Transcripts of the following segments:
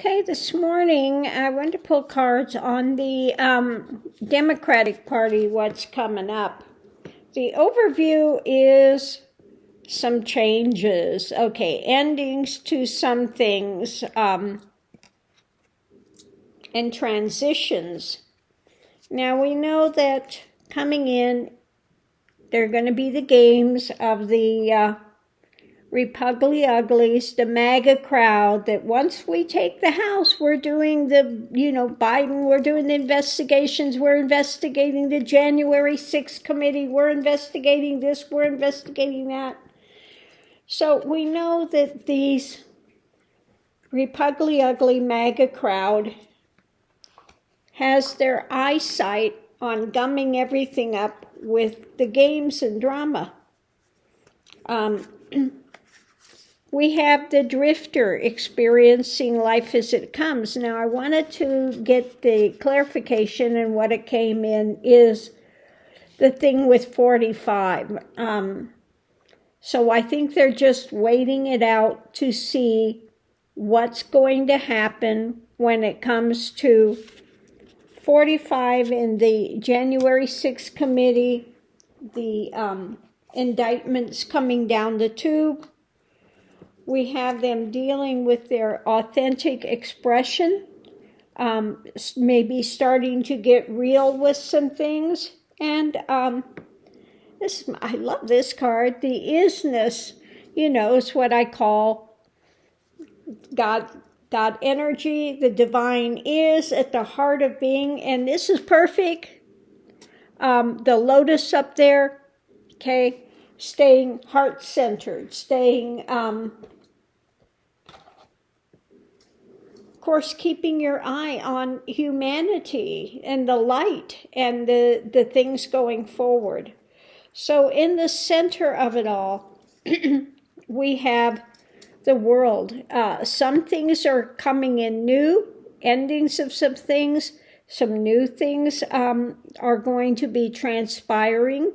Okay, this morning I went to pull cards on the Democratic Party, what's coming up. The overview is some changes. Okay, endings to some things and transitions. Now we know that coming in, there are going to be the games of the Repugly Uglies, the MAGA crowd, that once we take the House, we're doing the, Biden, we're doing the investigations, we're investigating the January 6th committee, we're investigating this, we're investigating that. So we know that these Repugly Ugly MAGA crowd has their eyesight on gumming everything up with the games and drama. We have the drifter experiencing life as it comes. Now, I wanted to get the clarification, and what it came in is the thing with 45. So I think they're just waiting it out to see what's going to happen when it comes to 45 in the January 6th committee, the indictments coming down the tube. We have them dealing with their authentic expression, maybe starting to get real with some things. And I love this card. The isness, is what I call God energy. The divine is at the heart of being. And this is perfect. The lotus up there, okay, staying heart-centered, staying... Of course, keeping your eye on humanity and the light and the things going forward. So in the center of it all, we have the world. Some things are coming in new, endings of some things. Some new things are going to be transpiring.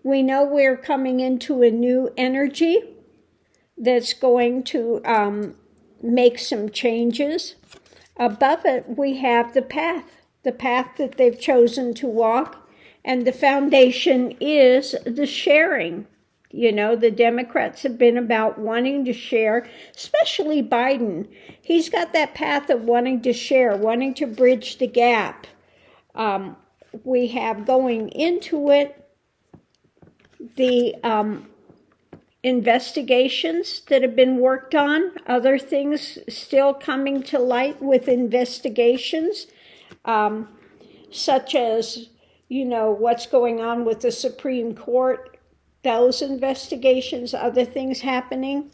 We know we're coming into a new energy that's going to make some changes. Above it, we have the path that they've chosen to walk, and the foundation is the sharing. The Democrats have been about wanting to share, especially Biden. He's got that path of wanting to share, wanting to bridge the gap. We have going into it the investigations that have been worked on, other things still coming to light with investigations, such as, what's going on with the Supreme Court, those investigations, other things happening.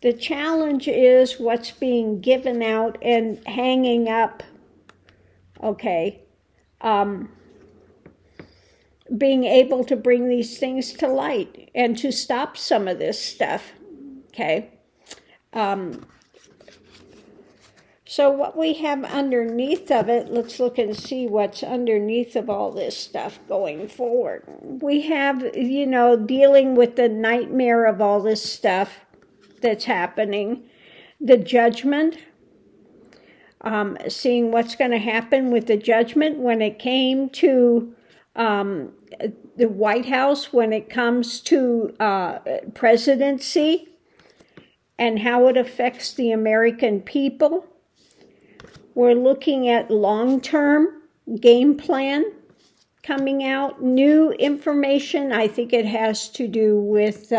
The challenge is what's being given out and hanging up, being able to bring these things to light and to stop some of this stuff, So what we have underneath of it, let's look and see what's underneath of all this stuff going forward. We have, dealing with the nightmare of all this stuff that's happening, the judgment, seeing what's going to happen with the judgment when it came to the White House, when it comes to presidency and how it affects the American people. We're looking at long-term game plan coming out, new information. I think it has to do with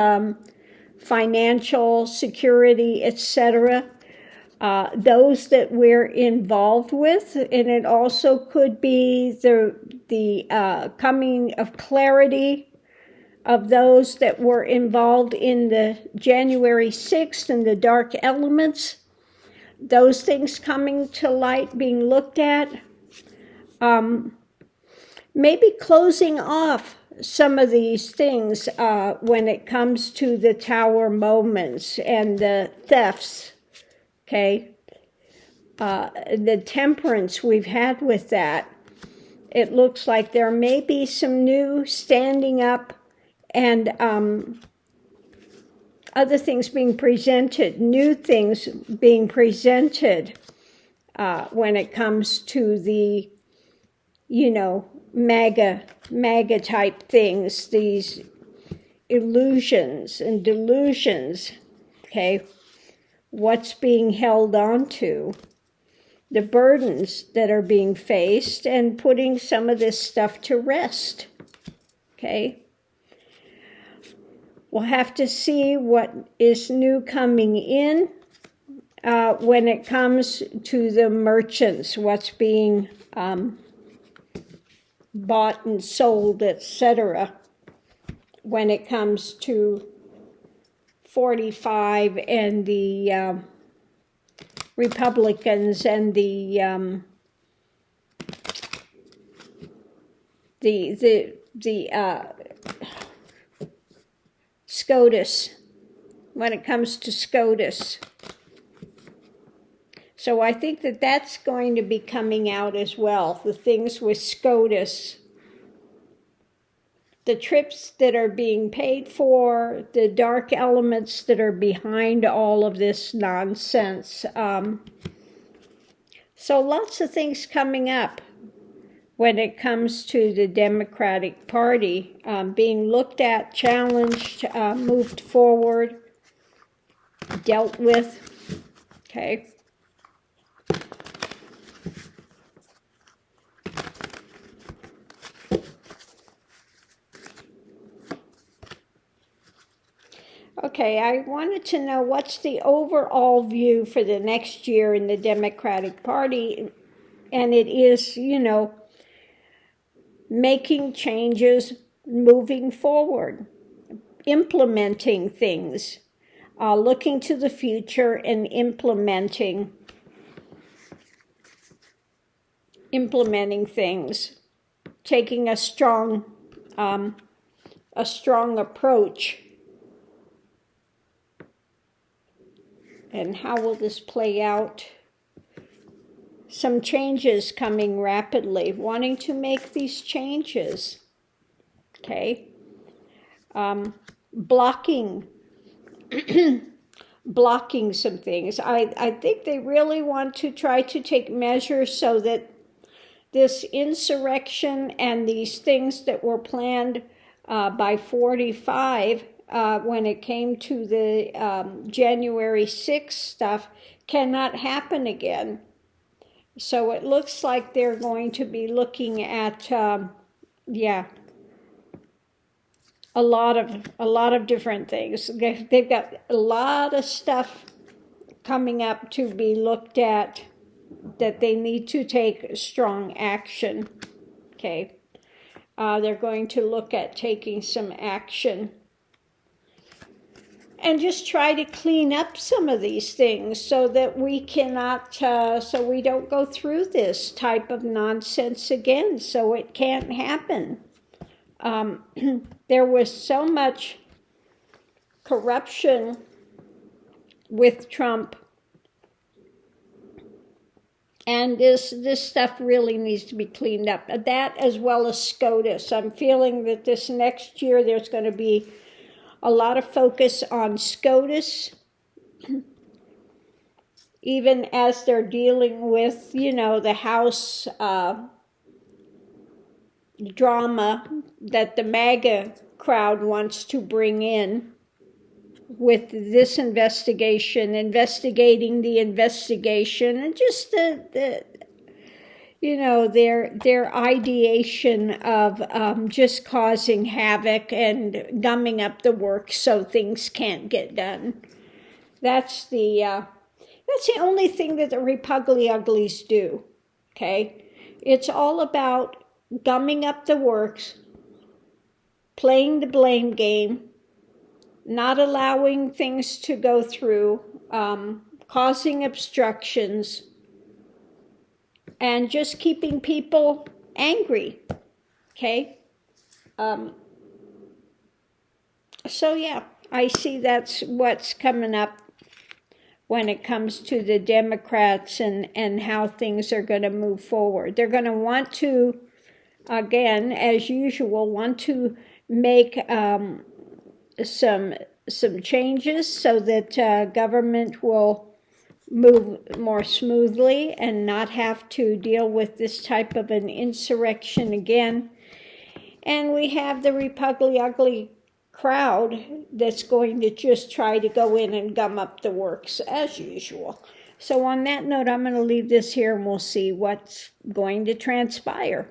financial security, etc. Those that we're involved with, and it also could be the coming of clarity of those that were involved in the January 6th and the dark elements, those things coming to light, being looked at, maybe closing off some of these things when it comes to the tower moments and the thefts. The temperance we've had with that, it looks like there may be some new standing up and other things being presented, new things being presented when it comes to the, MAGA type things, these illusions and delusions, okay? What's being held on to, the burdens that are being faced, and putting some of this stuff to rest, okay? We'll have to see what is new coming in when it comes to the merchants, what's being bought and sold, etc. When it comes to 45 and the Republicans and the SCOTUS, when it comes to SCOTUS. So I think that that's going to be coming out as well, the things with SCOTUS, the trips that are being paid for, the dark elements that are behind all of this nonsense. So lots of things coming up when it comes to the Democratic Party, being looked at, challenged, moved forward, dealt with, okay? Okay, I wanted to know what's the overall view for the next year in the Democratic Party, and it is, making changes, moving forward, implementing things, looking to the future and implementing things, taking a strong approach. And how will this play out? Some changes coming rapidly, wanting to make these changes, okay? Blocking some things. I think they really want to try to take measures so that this insurrection and these things that were planned by 45, when it came to the January 6th stuff, cannot happen again. So it looks like they're going to be looking at, a lot of different things. They've got a lot of stuff coming up to be looked at, that they need to take strong action. Okay, they're going to look at taking some action and just try to clean up some of these things so that we cannot, so we don't go through this type of nonsense again, so it can't happen. There was so much corruption with Trump, and this stuff really needs to be cleaned up. That as well as SCOTUS. I'm feeling that this next year there's going to be a lot of focus on SCOTUS, even as they're dealing with, the House drama that the MAGA crowd wants to bring in with this investigating the investigation, and just their ideation of just causing havoc and gumming up the works so things can't get done. That's the only thing that the Repugly-Uglies do, okay? It's all about gumming up the works, playing the blame game, not allowing things to go through, causing obstructions, and just keeping people angry, okay? So yeah, I see that's what's coming up when it comes to the Democrats and how things are going to move forward. They're going to want to, again, as usual, want to make some changes so that government will move more smoothly and not have to deal with this type of an insurrection again. And we have the Repugly Ugly crowd that's going to just try to go in and gum up the works as usual. So on that note, I'm going to leave this here and we'll see what's going to transpire.